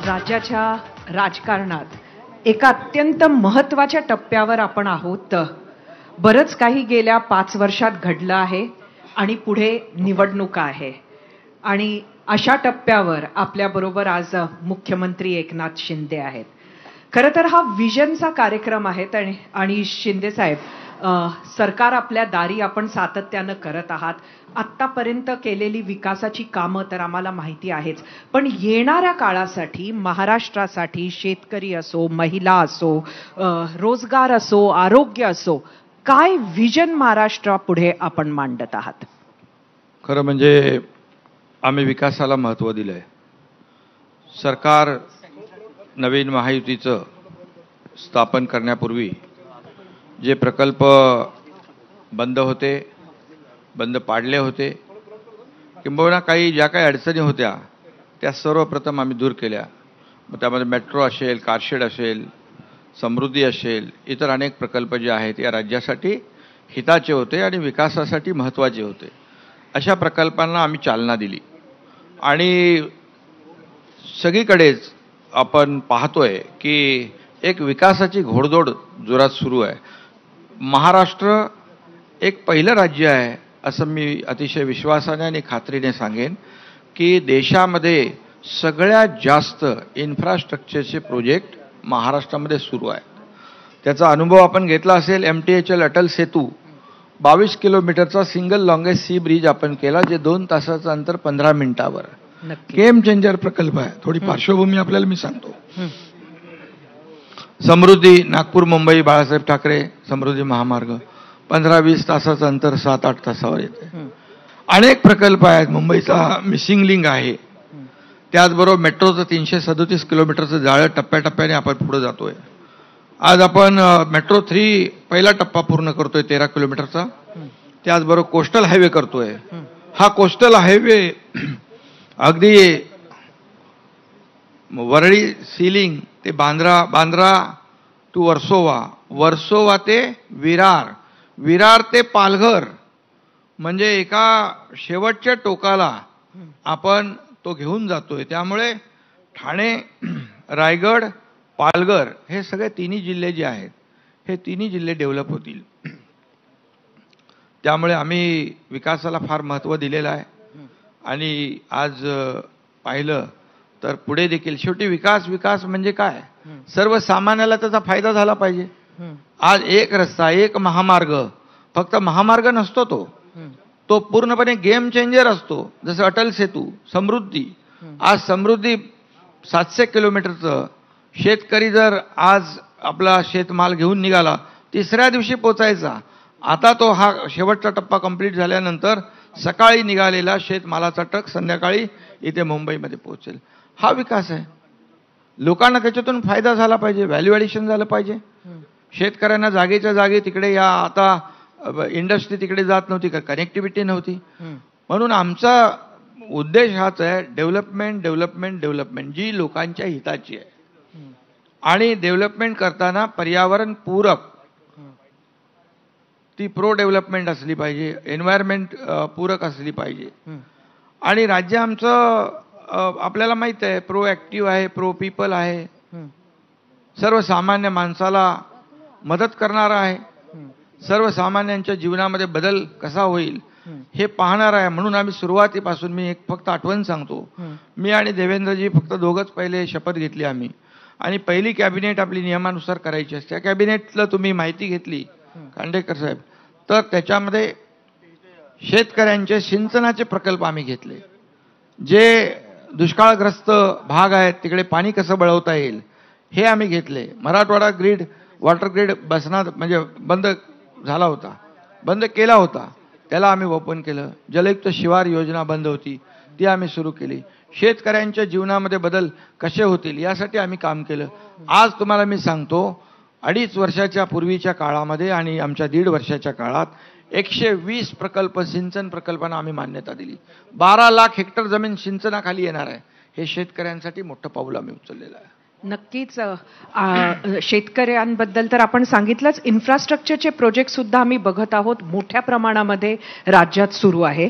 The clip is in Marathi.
राज्याच्या राजकारणात एका अत्यंत महत्त्वाच्या टप्प्यावर आपण आहोत. बरंच काही गेल्या 5 वर्षात घडलं आहे आणि पुढे निवडणुका आहे आणि अशा टप्प्यावर आपल्याबरोबर आज मुख्यमंत्री एकनाथ शिंदे आहेत. खरं तर हा विजनचा कार्यक्रम आहे आणि शिंदे साहेब, सरकार आपल्या दारी आपण सातत्यानं करत आहात. आत्तापर्यंत केलेली विकासाची कामं तर आम्हाला माहिती आहेच, पण येणाऱ्या काळासाठी महाराष्ट्रासाठी शेतकरी असो, महिला असो, रोजगार असो, आरोग्य असो, काय विजन महाराष्ट्रापुढे आपण मांडत आहात? खरं म्हणजे आम्ही विकासाला महत्त्व दिलंय. सरकार नवीन महायुतीचं स्थापन करण्यापूर्वी जे प्रकल्प बंद होते, बंद पाडले होते, किंबहुना ज्या काही अडचणी होत्या त्या सर्वप्रथम आम्ही दूर केल्या. मग त्यामध्ये मेट्रो असेल, कारशेड असेल, समृद्धी असेल, इतर अनेक प्रकल्प जे आहेत या राज्यासाठी हिताचे होते आणि विकासासाठी महत्त्वाचे होते. अशा प्रकल्पांना आम्ही चालना दिली आणि सगळीकडेच आपण पाहतोय की एक विकासाची घोडदौड जोरात सुरू आहे. महाराष्ट्र एक पहिलं राज्य आहे असं मी अतिशय विश्वासाने आणि खात्रीने सांगेन की देशामध्ये सगळ्यात जास्त इन्फ्रास्ट्रक्चरचे प्रोजेक्ट महाराष्ट्रामध्ये सुरू आहेत. त्याचा अनुभव आपण घेतला असेल. MTHL अटल सेतू 22 किलोमीटरचा सिंगल लॉंगेस्ट सी ब्रिज आपण केला, जे 2 तासाचं अंतर 15 मिनिटावर. गेम चेंजर प्रकल्प आहे. थोडी पार्श्वभूमी आपल्याला मी सांगतो. समृद्धी नागपूर मुंबई बाळासाहेब ठाकरे समृद्धी महामार्ग 15-20 तासाचं अंतर 7-8 तासावर येते. अनेक प्रकल्प आहेत. मुंबईचा मिसिंग लिंक आहे. त्याचबरोबर मेट्रोचं 337 किलोमीटरचं जाळं टप्प्याटप्प्याने आपण पुढे जातोय. आज आपण मेट्रो 3 पहिला टप्पा पूर्ण करतोय 13 किलोमीटरचा. त्याचबरोबर कोस्टल हायवे करतोय. हा कोस्टल हायवे अगदी वरळी सीलिंग ते बांद्रा टू वर्सोवा, वर्सोवा ते विरार, विरार ते पालघर, म्हणजे एका शेवटच्या टोकाला आपण तो घेऊन जातोय. त्यामुळे ठाणे, रायगड, पालघर हे सगळे तिन्ही जिल्हे जे आहेत हे तिन्ही जिल्हे डेव्हलप होतील. त्यामुळे आम्ही विकासाला फार महत्त्व दिलेलं आहे आणि आज पाहिलं तर पुढे देखील शेवटी विकास म्हणजे काय, सर्वसामान्याला त्याचा फायदा झाला पाहिजे. आज एक रस्ता, एक महामार्ग, फक्त महामार्ग नसतो तो पूर्णपणे गेम चेंजर असतो. जसं अटल सेतू, समृद्धी. आज समृद्धी 700 किलोमीटरचं, शेतकरी जर आज आपला शेतमाल घेऊन निघाला 3ऱ्या दिवशी पोचायचा. आता तो हा शेवटचा टप्पा कंप्लीट झाल्यानंतर सकाळी निघालेला शेतमालाचा ट्रक संध्याकाळी इथे मुंबईमध्ये पोहोचेल. हा विकास आहे. लोकांना त्याच्यातून फायदा झाला पाहिजे, व्हॅल्यू ॲडिशन झालं पाहिजे. शेतकऱ्यांना जागेच्या जागी तिकडे या, आता इंडस्ट्री तिकडे जात नव्हती, का कनेक्टिव्हिटी नव्हती. म्हणून आमचा उद्देश हाच आहे, डेव्हलपमेंट जी लोकांच्या हिताची आहे आणि डेव्हलपमेंट करताना पर्यावरण पूरक, ती प्रो डेव्हलपमेंट असली पाहिजे, एन्व्हायरमेंट पूरक असली पाहिजे. आणि राज्य आमचं आपल्याला माहित आहे प्रो ॲक्टिव्ह आहे, प्रो पीपल आहे, सर्वसामान्य माणसाला मदत करणारा आहे, सर्वसामान्यांच्या जीवनामध्ये बदल कसा होईल हे पाहणार आहे. म्हणून आम्ही सुरुवातीपासून, मी एक फक्त आठवण सांगतो, मी आणि देवेंद्रजी फक्त दोघंच पहिले शपथ घेतली आम्ही, आणि पहिली कॅबिनेट आपली नियमानुसार करायची असते. त्या कॅबिनेटला तुम्ही माहिती घेतली खांडेकर साहेब, तर त्याच्यामध्ये शेतकऱ्यांचे सिंचनाचे प्रकल्प आम्ही घेतले. जे दुष्काळग्रस्त भाग आहेत तिकडे पाणी कसं वळवता येईल हे आम्ही घेतले. मराठवाडा ग्रीड, वॉटर ग्रीड बसणार म्हणजे बंद झाला होता, बंद केला होता, त्याला आम्ही ओपन केलं. जलयुक्त शिवार योजना बंद होती, ती आम्ही सुरू केली. शेतकऱ्यांच्या जीवनामध्ये बदल कसे होतील यासाठी आम्ही काम केलं. आज तुम्हाला मी सांगतो, 2.5 वर्षाच्या पूर्वीच्या काळामध्ये आणि आमच्या 1.5 वर्षाच्या काळात 120 प्रकल्प, सिंचन प्रकल्पांना आम्ही मान्यता दिली. 12 लाख हेक्टर जमीन सिंचनाखाली येणार आहे. हे शेतकऱ्यांसाठी मोठं पाऊल आम्ही उचललेलं आहे. नक्कीच. शेतकऱ्यांबद्दल तर आपण सांगितलंच. इन्फ्रास्ट्रक्चरचे प्रोजेक्ट सुद्धा आम्ही बघत आहोत, मोठ्या प्रमाणामध्ये राज्यात सुरू आहे.